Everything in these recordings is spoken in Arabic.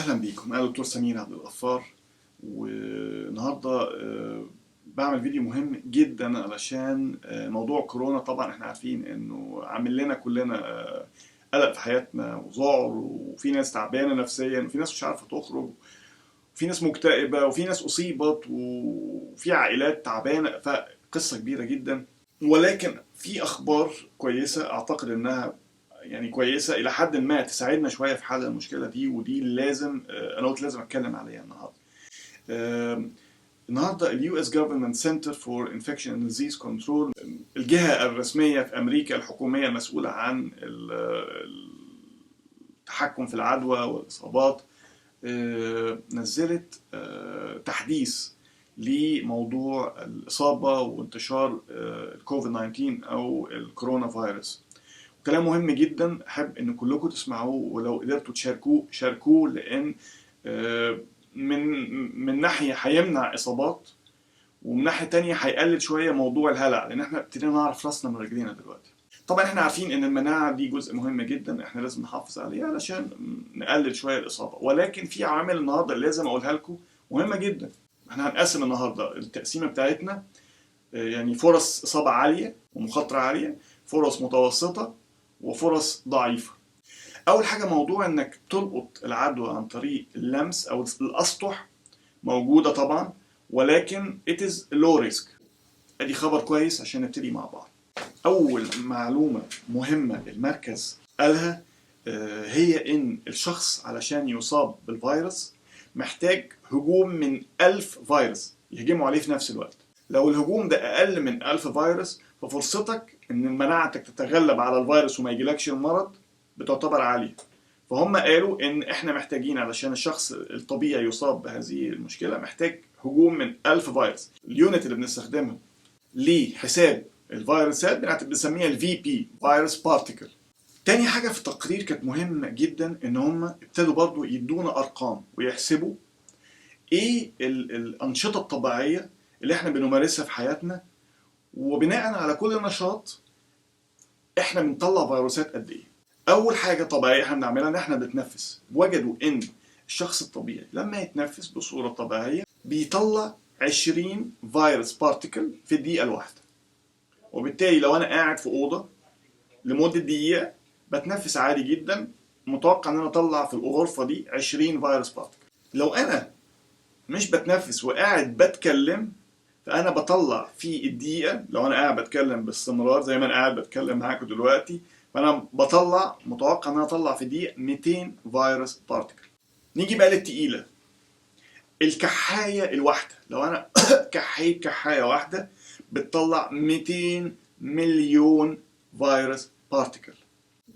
اهلا بيكم. انا دكتور سمير عبد الغفار، والنهارده بعمل فيديو مهم جدا علشان موضوع كورونا. طبعا احنا عارفين انه عامل لنا كلنا قلق في حياتنا وذعر، وفي ناس تعبانه نفسيا، وفي ناس مش عارفه تخرج، وفي ناس مكتئبه، وفي ناس اصيبت، وفي عائلات تعبانه. فقصه كبيره جدا، ولكن في اخبار كويسه اعتقد انها يعني كويسه الى حد ما تساعدنا شويه في حل المشكله دي، ودي لازم انا قلت لازم اتكلم عليها النهارده. النهارده اليو اس جفرمنت سنتر فور انفكشن اند ديزيز كنترول، الجهه الرسميه في امريكا الحكوميه المسؤوله عن التحكم في العدوى والاصابات، نزلت تحديث لموضوع الاصابه وانتشار الكوفيد 19 او الكورونا فيروس. كلام مهم جدا، احب ان كلكم تسمعوه، ولو قدرتوا تشاركوه شاركوه، لان من ناحيه هيمنع اصابات، ومن ناحيه تانية هيقلل شويه موضوع الهلع، لان احنا ابتدينا نعرف راسنا من رجلينا دلوقتي. طبعا احنا عارفين ان المناعه دي جزء مهم جدا، احنا لازم نحافظ عليها علشان نقلل شويه الاصابه، ولكن في عوامل النهارده اللي لازم اقولها لكم مهمه جدا. احنا هنقسم النهارده التقسيمه بتاعتنا، يعني فرص اصابه عاليه ومخاطره عاليه، فرص متوسطه، وفرص ضعيفة. أول حاجة موضوع إنك تلقط العدوى عن طريق اللمس أو الأسطح، موجودة طبعا، ولكن it is low risk. أدي خبر كويس عشان نبتدي مع بعض. أول معلومة مهمة المركز قالها هي إن الشخص علشان يصاب بالفيروس محتاج هجوم من 1000 فيروس يهجموا عليه في نفس الوقت. لو الهجوم ده أقل من 1000 فيروس، ففرصتك إن مناعتك تتغلب على الفيروس وما يجيلكش المرض بتعتبر عالية. فهم قالوا إن إحنا محتاجين علشان الشخص الطبيعي يصاب بهذه المشكلة محتاج هجوم من 1000 فيروس. اليونت اللي بنستخدمها لحساب الفيروسات بنسميها الفي بي، فيروس بارتيكل. تاني حاجة في التقرير كانت مهمة جدا، إن هم ابتدوا برضو يدونا أرقام ويحسبوا إيه الأنشطة الطبيعية اللي إحنا بنمارسها في حياتنا، وبناء على كل نشاط إحنا بنطلع فيروسات قد إيه. أول حاجة طبيعية إحنا بنعملها إن إحنا بنتنفس. وجدوا إن الشخص الطبيعي لما يتنفس بصورة طبيعية بيطلع 20 فيروس بارتيكل في الدقيقة الواحدة. وبالتالي لو أنا قاعد في أوضة لمدة دقيقة بتنفس عادي جدا، متوقع ان انا اطلع في الغرفة دي 20 فيروس بارتيكل. لو انا مش بتنفس وقاعد بتكلم، فانا بطلع في الدقيقة، لو انا قاعد بتكلم باستمرار زي ما انا قاعد بتكلم معاكم دلوقتي، فانا بطلع متوقع ان انا اطلع في الدقيقة 200 فيروس بارتيكل. نيجي بقى للتقيلة. الكحاية الواحدة، لو انا كحيت كحاية واحدة بتطلع 200 مليون فيروس بارتيكل.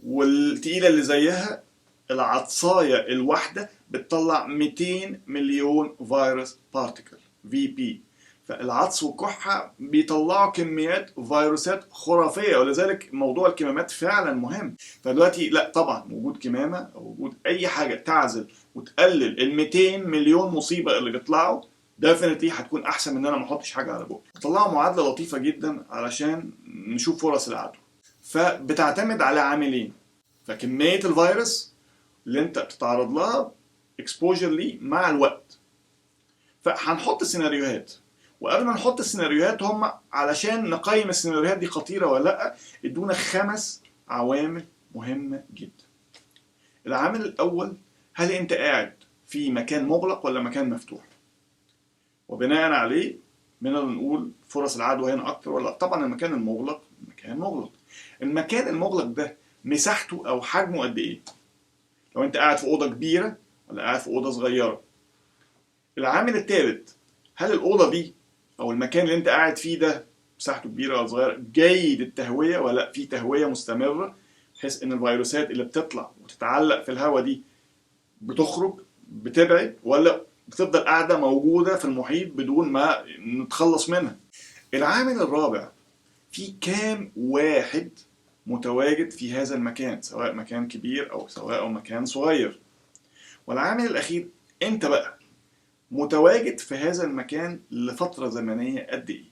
والتقيلة اللي زيها العطساية الواحدة بتطلع 200 مليون فيروس بارتيكل في بي. فالعطس والكحة بيطلعوا كميات فيروسات خرافية، ولذلك موضوع الكمامات فعلا مهم. فدلوقتي لا طبعا وجود كمامة أو وجود أي حاجة تعزل وتقلل ال 200 مليون مصيبة اللي بيطلعوا ديفينتلي هتكون أحسن من إن أنا ما أحطش حاجة على بوقي. طلعوا معادلة لطيفة جدا علشان نشوف فرص العدوى. فبتعتمد على عاملين، فكمية الفيروس اللي انت بتتعرض لها اكسبوجر ليه مع الوقت. فهنحط سيناريوهات، وقبل ما نحط السيناريوهات هم علشان نقيم السيناريوهات دي خطيرة ولا لا ادونا 5 عوامل مهمة جدا. العامل الأول، هل انت قاعد في مكان مغلق ولا مكان مفتوح؟ وبناء عليه بنقدر نقول فرص العدوى هنا أكتر ولا لا. طبعا المكان المغلق مكان مغلق. المكان المغلق ده مساحته أو حجمه قد إيه؟ لو أنت قاعد في أوضة كبيرة ولا قاعد في أوضة صغيرة؟ العامل الثالث، هل الأوضة دي أو المكان اللي أنت قاعد فيه ده مساحته كبيرة ولا صغيرة جيد التهوية ولا لا في تهوية مستمرة، بحيث إن الفيروسات اللي بتطلع وتتعلق في الهواء دي بتخرج بتبعد، ولا بتفضل قاعدة موجودة في المحيط بدون ما نتخلص منها. العامل الرابع، في كام واحد متواجد في هذا المكان، سواء مكان كبير أو سواء مكان صغير. والعامل الأخير، أنت بقى متواجد في هذا المكان لفترة زمنية قد إيه.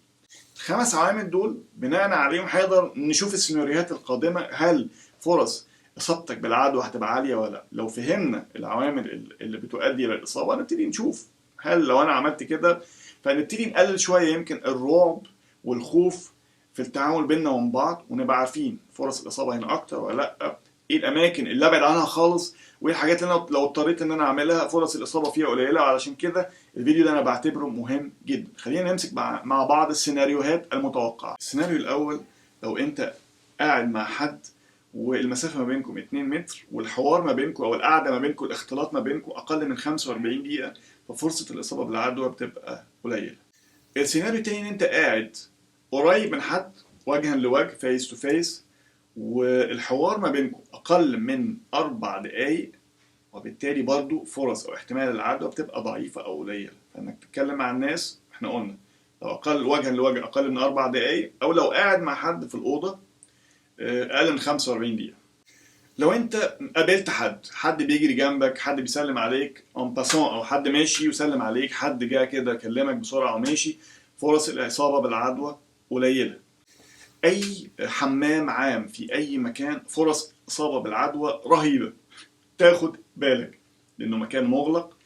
ال5 عوامل دول بناء عليهم هنقدر نشوف السيناريوهات القادمة، هل فرص اصابتك بالعدوى هتبقى عاليه ولا لا. لو فهمنا العوامل اللي بتؤدي الى الاصابه نبتدي نشوف هل لو انا عملت كده، فنبتدي نقلل شويه يمكن الرعب والخوف في التعامل بيننا وبين بعض، ونبقى عارفين فرص الاصابه هنا اكتر ولا لا، ايه الاماكن اللي ابعد عنها خالص، وايه الحاجات اللي انا لو اضطريت ان انا اعملها فرص الاصابه فيها قليله. علشان كده الفيديو ده انا بعتبره مهم جدا. خلينا نمسك مع بعض السيناريوهات المتوقعه. السيناريو الاول، لو انت قاعد مع حد والمسافه ما بينكم 2 متر، والحوار ما بينكم او القعده ما بينكم الاختلاط ما بينكم اقل من 45 دقيقه، ففرصه الاصابه بالعدوى بتبقى قليله. السيناريو التاني ان انت قاعد قريب من حد وجها لوجه، فيس تو فيس، والحوار ما بينكم اقل من 4 دقايق، وبالتالي برضو فرص او احتمال العدوى بتبقى ضعيفه او قليله. فانك تتكلم مع الناس، احنا قلنا لو اقل وجها لوجه اقل من 4 دقايق، او لو قاعد مع حد في الاوضه اقل من 45 دقيقه. لو انت قابلت حد بيجري جنبك، حد بيسلم عليك اون باسون، او حد ماشي وسلم عليك، حد جه كده كلمك بسرعه وماشي، فرص الاصابه بالعدوى قليله. اي حمام عام في اي مكان فرص اصابه بالعدوى رهيبه، تاخد بالك لانه مكان مغلق.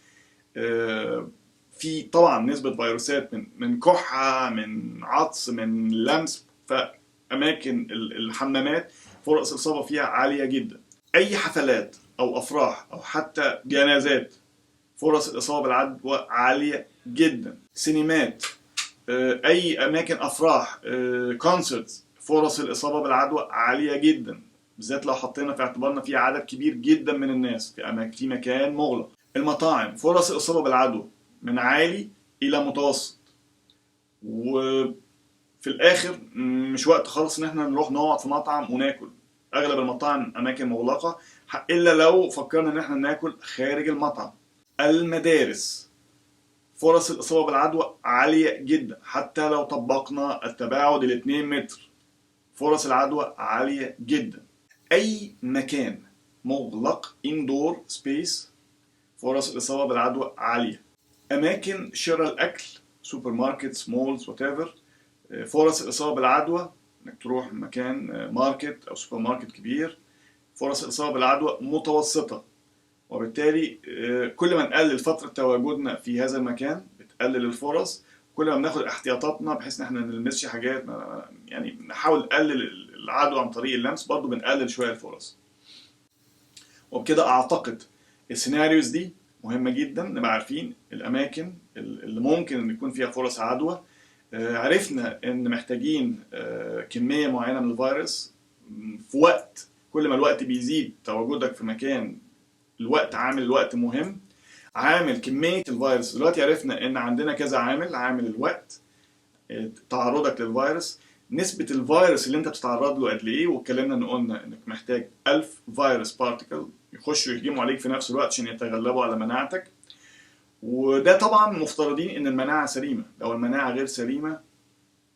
في طبعا نسبه فيروسات من كحه، من عطس، من لمس، فاماكن الحمامات فرص الاصابه فيها عاليه جدا. اي حفلات او افراح او حتى جنازات فرص الاصابه بالعدوى عاليه جدا. سينمات، اي اماكن افراح، كونسرتس، فرص الاصابه بالعدوى عاليه جدا، بالذات لو حطينا في اعتبارنا في عدد كبير جدا من الناس في مكان مغلق. المطاعم فرص الاصابه بالعدوى من عالي الى متوسط. وفي الاخر مش وقت خالص ان احنا نروح نقعد في مطعم وناكل. اغلب المطاعم اماكن مغلقه، الا لو فكرنا ان احنا ناكل خارج المطعم. المدارس فرص الاصابه بالعدوى عاليه جدا، حتى لو طبقنا التباعد 2 متر فرص العدوى عاليه جدا. اي مكان مغلق اندور سبيس فرص الاصابه بالعدوى عاليه. اماكن شراء الاكل، سوبر ماركتس، مولز، وات ايفر، فرص الاصابه بالعدوى انك تروح مكان ماركت او سوبر ماركت كبير، فرص الاصابه بالعدوى متوسطه. وبالتالي كل ما نقلل فتره تواجدنا في هذا المكان بتقلل الفرص. كل ما بناخد احتياطاتنا بحيث ان احنا ما نلمسش حاجات، يعني نحاول نقلل العدوى عن طريق اللمس، برضو بنقلل شويه الفرص. وبكده اعتقد السيناريوز دي مهمه جدا، نبقى عارفين الاماكن اللي ممكن ان يكون فيها فرص عدوى. عرفنا ان محتاجين كميه معينه من الفيروس في وقت. كل ما الوقت بيزيد تواجدك في مكان، الوقت مهم. عامل كميه الفيروس، دلوقتي عرفنا ان عندنا كذا عامل الوقت، تعرضك للفيروس، نسبة الفيروس اللي انت بتتعرض له قد ايه، واتكلمنا ان قلنا انك محتاج 1000 فيروس بارتيكل يخشوا يهجموا عليك في نفس الوقت عشان يتغلبوا على مناعتك. وده طبعا مفترضين ان المناعة سليمة. لو المناعة غير سليمة،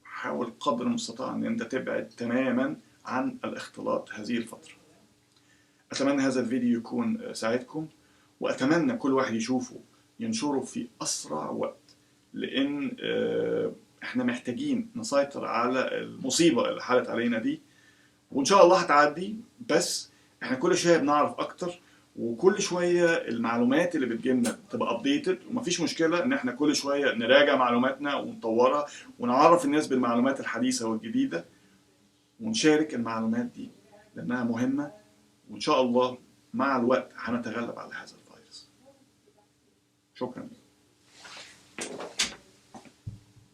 حاول قدر المستطاع ان انت تبعد تماما عن الاختلاط هذه الفترة. اتمنى هذا الفيديو يكون ساعدكم، واتمنى كل واحد يشوفه ينشره في اسرع وقت، لان احنا محتاجين نسيطر على المصيبة اللي حالت علينا دي، وان شاء الله هتعدي. بس احنا كل شوية بنعرف اكتر، وكل شوية المعلومات اللي بتجيلنا تبقى ابديتد، ومفيش مشكلة ان احنا كل شوية نراجع معلوماتنا ونطورها ونعرف الناس بالمعلومات الحديثة والجديدة، ونشارك المعلومات دي لانها مهمة. وان شاء الله مع الوقت هنتغلب على هذا الفيروس. شكرا.